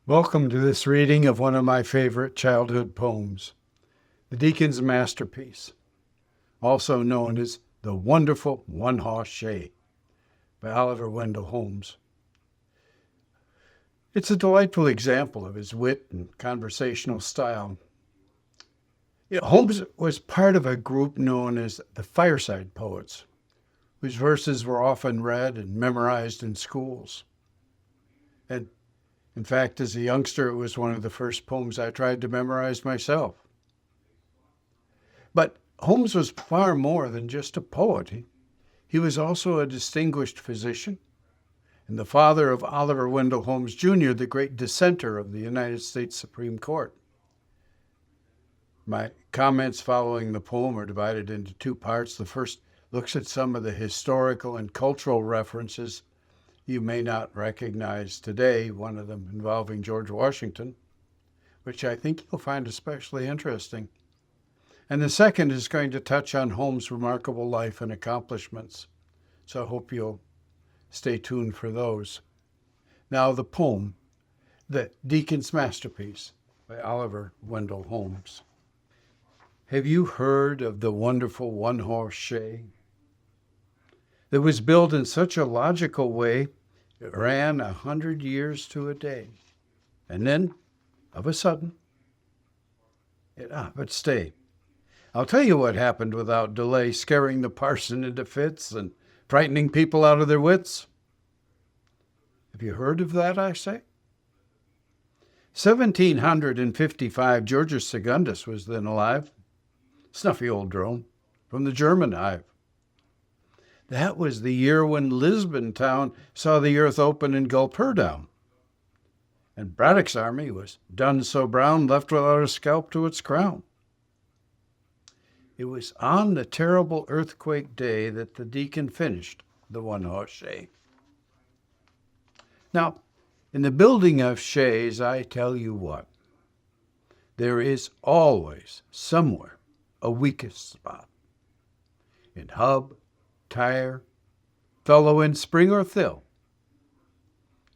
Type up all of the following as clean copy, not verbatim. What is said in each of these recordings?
Welcome to this reading of one of my favorite childhood poems, the Deacon's Masterpiece, also known as the Wonderful One-Hoss Shay by Oliver Wendell Holmes. It's a delightful example of his wit and conversational style. Holmes was part of a group known as the Fireside Poets, whose verses were often read and memorized in schools. And in fact, as a youngster, it was one of the first poems I tried to memorize myself. But Holmes was far more than just a poet. He was also a distinguished physician and the father of Oliver Wendell Holmes, Jr., the great dissenter of the United States Supreme Court. My comments following the poem are divided into two parts. The first looks at some of the historical and cultural references you may not recognize today, one of them involving George Washington, which I think you'll find especially interesting. And the second is going to touch on Holmes' remarkable life and accomplishments. So I hope you'll stay tuned for those. Now the poem, The Deacon's Masterpiece by Oliver Wendell Holmes. Have you heard of the Wonderful One-Hoss Shay? That was built in such a logical way, it ran 100 years to a day. And then, of a sudden, but stay. I'll tell you what happened without delay, scaring the parson into fits and frightening people out of their wits. Have you heard of that, I say? 1755, Georgius Secundus was then alive. Snuffy old drone from the German hive. That was the year when Lisbon town saw the earth open and gulp her down. And Braddock's army was done so brown, left without a scalp to its crown. It was on the terrible earthquake day that the deacon finished the One-Hoss Shay. Now, in the building of shays, I tell you what, there is always somewhere a weakest spot. In hub, tire, felloe in spring or thill,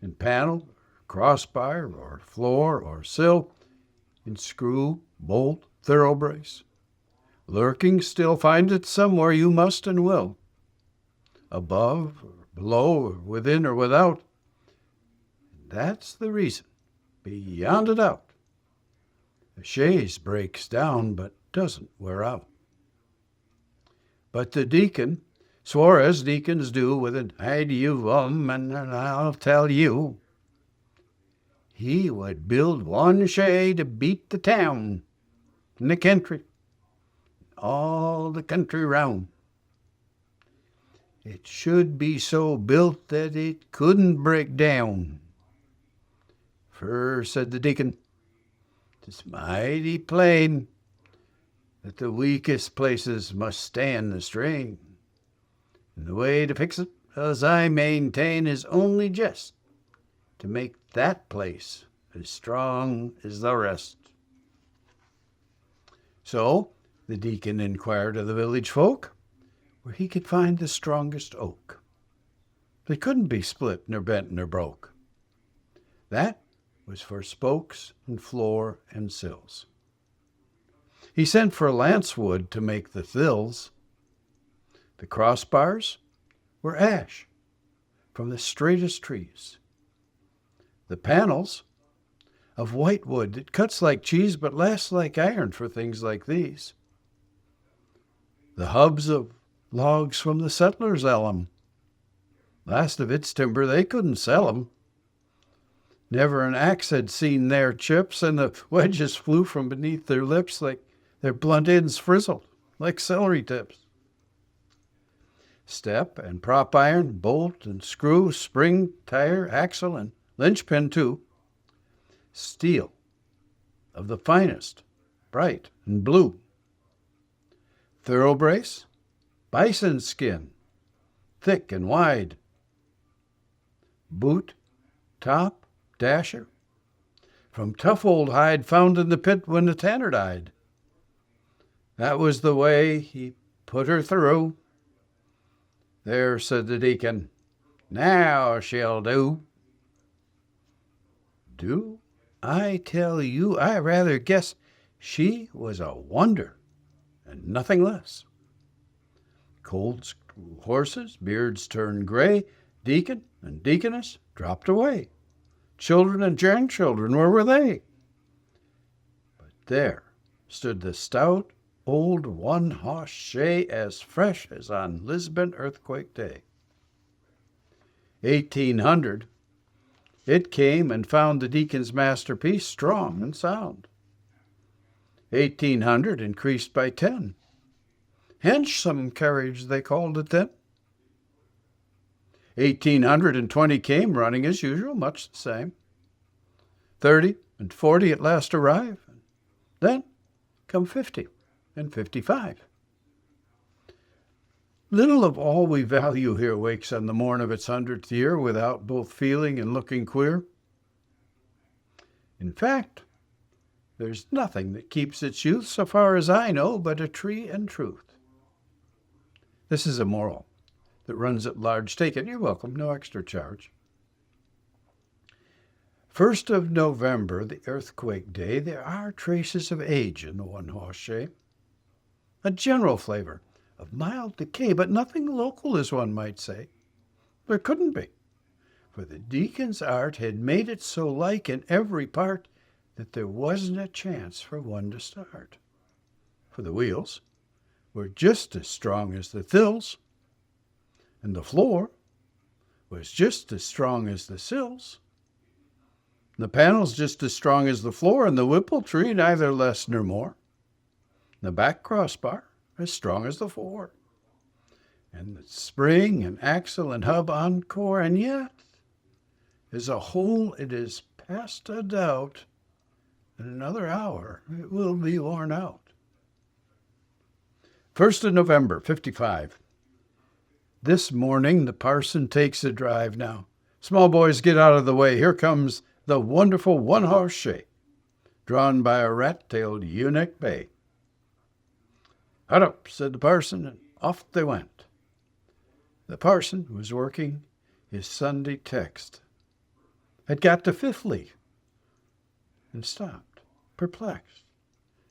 in panel, crossbar, or floor, or sill, in screw, bolt, thoroughbrace. Lurking still, find it somewhere you must and will, above, or below, or within or without. That's the reason, beyond a doubt, the chaise breaks down but doesn't wear out. But the deacon swore, as deacons do, with an "I do you, and I'll tell you," he would build one shay to beat the town in the country, all the country round. It should be so built that it couldn't break down. "For," said the deacon, "'tis mighty plain that the weakest places must stand the strain. And the way to fix it, as I maintain, is only just to make that place as strong as the rest." So the deacon inquired of the village folk where he could find the strongest oak that couldn't be split, nor bent, nor broke. That was for spokes and floor and sills. He sent for lancewood to make the thills. The crossbars were ash from the straightest trees. The panels of white wood that cuts like cheese but lasts like iron for things like these. The hubs of logs from the settlers' ellum. Last of its timber, they couldn't sell 'em. Never an axe had seen their chips, and the wedges flew from beneath their lips like their blunt ends frizzled like celery tips. Step and prop iron, bolt and screw, spring, tire, axle, and linchpin too. Steel of the finest, bright and blue. Thoroughbrace, bison skin, thick and wide. Boot, top, dasher, from tough old hide found in the pit when the tanner died. That was the way he put her through. "There," said the deacon, "now she'll do." Do? I tell you, I rather guess she was a wonder and nothing less. Colts grew horses, beards turned gray, deacon and deaconess dropped away. Children and grandchildren, where were they? But there stood the stout old one-hoss shay as fresh as on Lisbon Earthquake Day. 1800, it came and found the Deacon's Masterpiece strong and sound. 1800 increased by 10. Handsome carriage they called it then. 1820 came, running as usual, much the same. 30 and 40 at last arrive. Then come 50 and 55. Little of all we value here wakes on the morn of its 100th year without both feeling and looking queer. In fact, there's nothing that keeps its youth, so far as I know, but a tree and truth. This is a moral that runs at large. Take it. You're welcome. No extra charge. 1st of November, the earthquake day, there are traces of age in the one-hoss shay. A general flavor of mild decay, but nothing local, as one might say. There couldn't be, for the deacon's art had made it so like in every part that there wasn't a chance for one to start. For the wheels were just as strong as the thills, and the floor was just as strong as the sills. The panels just as strong as the floor, and the whipple tree neither less nor more. The back crossbar as strong as the fore, and the spring and axle and hub encore, and yet, as a whole, it is past a doubt in another hour it will be worn out. 1st of November, 55. This morning the parson takes a drive now. Small boys, get out of the way. Here comes the Wonderful One-Hoss Shay, drawn by a rat-tailed eunuch bay. "Hut up," said the parson, and off they went. The parson was working his Sunday text, had got to 5th leaf, and stopped, perplexed,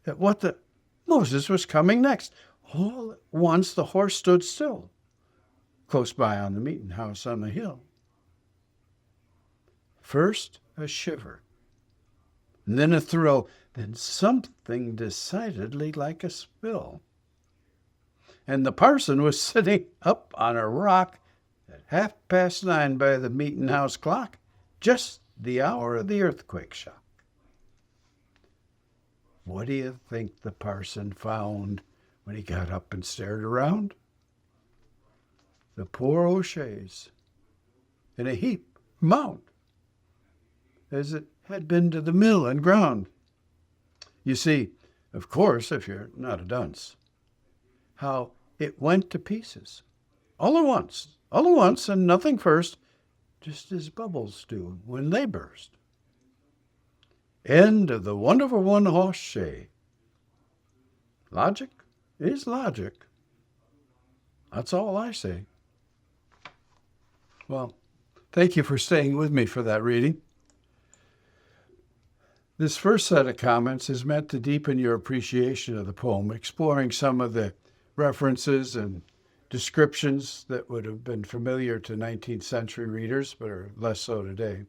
at what the Moses was coming next. All at once the horse stood still, close by on the meeting house on the hill. First a shiver, and then a thrill, then something decidedly like a spill. And the parson was sitting up on a rock at 9:30 by the meeting house clock, just the hour of the earthquake shock. What do you think the parson found when he got up and stared around? The poor O'Shays in a heap, mound, as it had been to the mill and ground. You see, of course, if you're not a dunce, how it went to pieces, all at once, and nothing first, just as bubbles do when they burst. End of the Wonderful One-Hoss Shay. Logic is logic. That's all I say. Well, thank you for staying with me for that reading. This first set of comments is meant to deepen your appreciation of the poem, exploring some of the references and descriptions that would have been familiar to 19th century readers, but are less so today.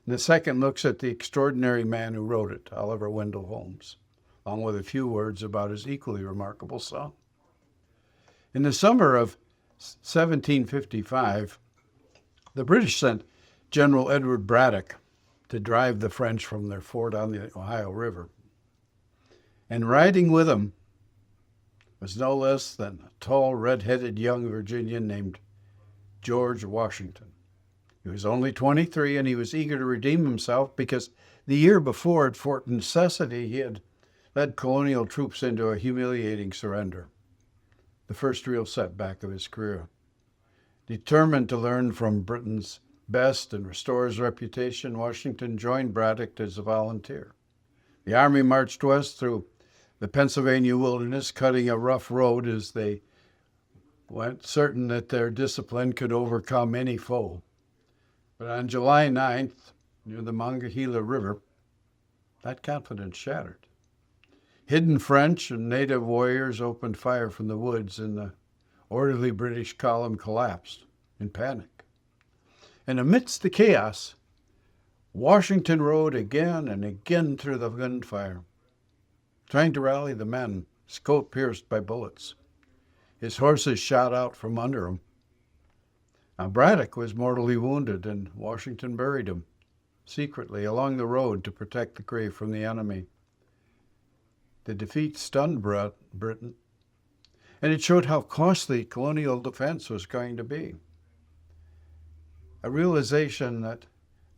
And the second looks at the extraordinary man who wrote it, Oliver Wendell Holmes, along with a few words about his equally remarkable song. In the summer of 1755, the British sent General Edward Braddock to drive the French from their fort on the Ohio River. And riding with him was no less than a tall, red-headed young Virginian named George Washington. He was only 23, and he was eager to redeem himself because the year before at Fort Necessity, he had led colonial troops into a humiliating surrender, the first real setback of his career. Determined to learn from Britain's best and restore his reputation, Washington joined Braddock as a volunteer. The army marched west through the Pennsylvania wilderness, cutting a rough road as they went, certain that their discipline could overcome any foe. But on July 9th, near the Monongahela River, That confidence shattered. Hidden French and native warriors opened fire from the woods, and the orderly British column collapsed in panic. And amidst the chaos, Washington rode again and again through the gunfire, trying to rally the men, his coat pierced by bullets. His horses shot out from under him. Now, Braddock was mortally wounded, and Washington buried him secretly along the road to protect the grave from the enemy. The defeat stunned Britain, and it showed how costly colonial defense was going to be. A realization that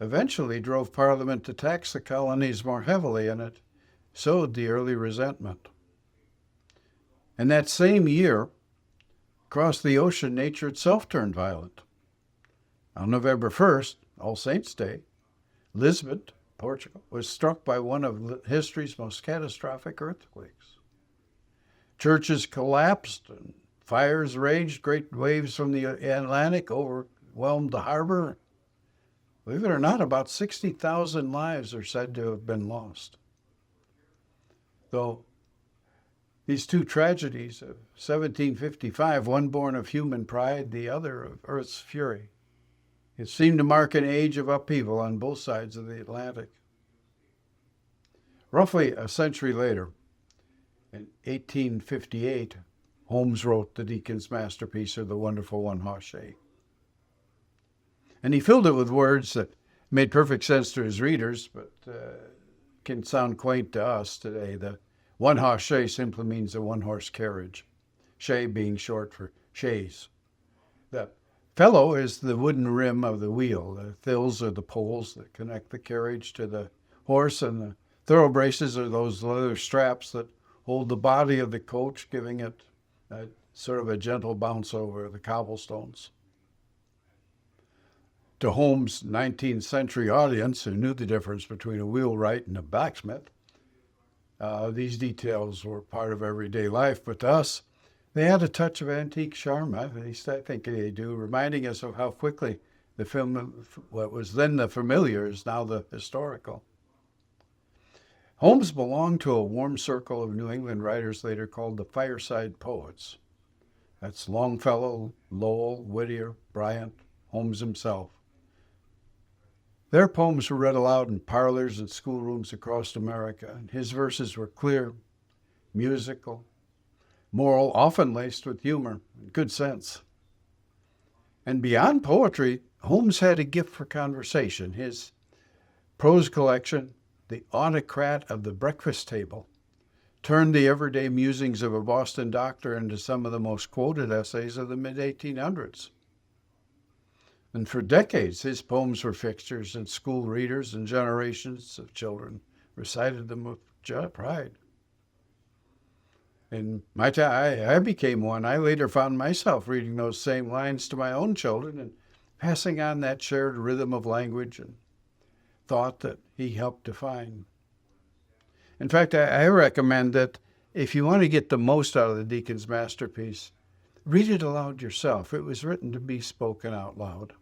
eventually drove Parliament to tax the colonies more heavily, and it sowed the early resentment. And that same year, across the ocean, nature itself turned violent. On November 1st, All Saints' Day, Lisbon, Portugal, was struck by one of history's most catastrophic earthquakes. Churches collapsed and fires raged. Great waves from the Atlantic overwhelmed the harbor. Believe it or not, about 60,000 lives are said to have been lost. Though these two tragedies of 1755, one born of human pride, the other of Earth's fury, it seemed to mark an age of upheaval on both sides of the Atlantic. Roughly a century later, in 1858, Holmes wrote the Deacon's Masterpiece, or the Wonderful One-Hoss Shay. And he filled it with words that made perfect sense to his readers, but can sound quaint to us today. The one-hoss shay simply means a one-horse carriage, shay being short for shays. The felloe is the wooden rim of the wheel. The thills are the poles that connect the carriage to the horse, and the thoroughbraces are those leather straps that hold the body of the coach, giving it sort of a gentle bounce over the cobblestones. To Holmes' 19th century audience, who knew the difference between a wheelwright and a blacksmith, these details were part of everyday life, but to us, they had a touch of antique charm. At least I think they do, reminding us of how quickly the film, what was then the familiar, is now the historical. Holmes belonged to a warm circle of New England writers later called the Fireside Poets. That's Longfellow, Lowell, Whittier, Bryant, Holmes himself. Their poems were read aloud in parlors and schoolrooms across America, and his verses were clear, musical, moral, often laced with humor and good sense. And beyond poetry, Holmes had a gift for conversation. His prose collection, The Autocrat of the Breakfast Table, turned the everyday musings of a Boston doctor into some of the most quoted essays of the mid-1800s. And for decades, his poems were fixtures in school readers, and generations of children recited them with pride. In my time, I became one. I later found myself reading those same lines to my own children and passing on that shared rhythm of language and thought that he helped define. In fact, I recommend that if you want to get the most out of the Deacon's Masterpiece, read it aloud yourself. It was written to be spoken out loud.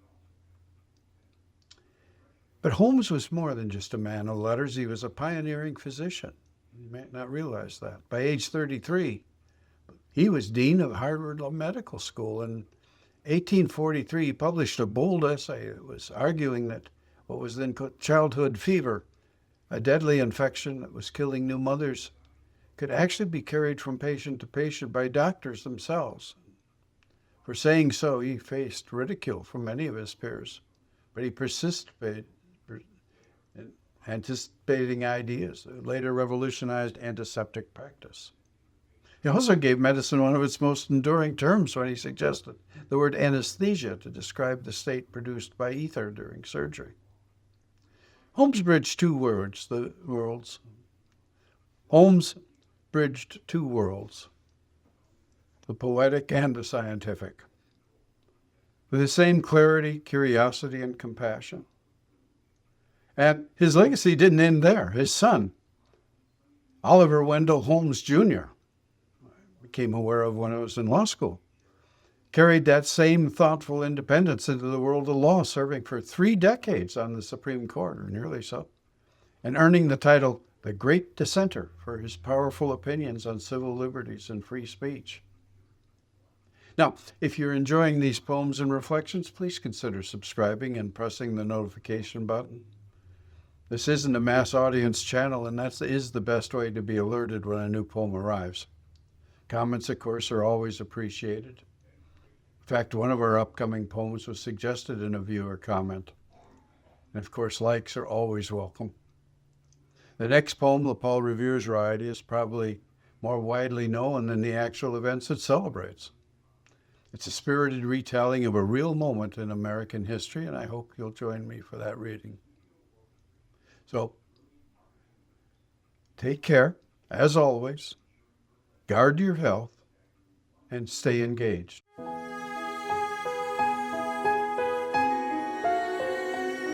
But Holmes was more than just a man of letters. He was a pioneering physician. You might not realize that. By age 33, he was dean of Harvard Medical School. In 1843, he published a bold essay that was arguing that what was then called childhood fever, a deadly infection that was killing new mothers, could actually be carried from patient to patient by doctors themselves. For saying so, he faced ridicule from many of his peers, but he persisted in anticipating ideas that later revolutionized antiseptic practice. He also gave medicine one of its most enduring terms when he suggested the word anesthesia to describe the state produced by ether during surgery. Holmes bridged two worlds. Holmes bridged two worlds, the poetic and the scientific, with the same clarity, curiosity, and compassion. And his legacy didn't end there. His son, Oliver Wendell Holmes Jr., I became aware of when I was in law school, carried that same thoughtful independence into the world of law, serving for 3 decades on the Supreme Court, or nearly so, and earning the title the great dissenter for his powerful opinions on civil liberties and free speech. Now, if you're enjoying these poems and reflections, please consider subscribing and pressing the notification button. This isn't a mass audience channel, and that is the best way to be alerted when a new poem arrives. Comments, of course, are always appreciated. In fact, one of our upcoming poems was suggested in a viewer comment. And of course, likes are always welcome. The next poem, the Paul Revere's Variety, is probably more widely known than the actual events it celebrates. It's a spirited retelling of a real moment in American history, and I hope you'll join me for that reading. So, take care, as always, guard your health, and stay engaged.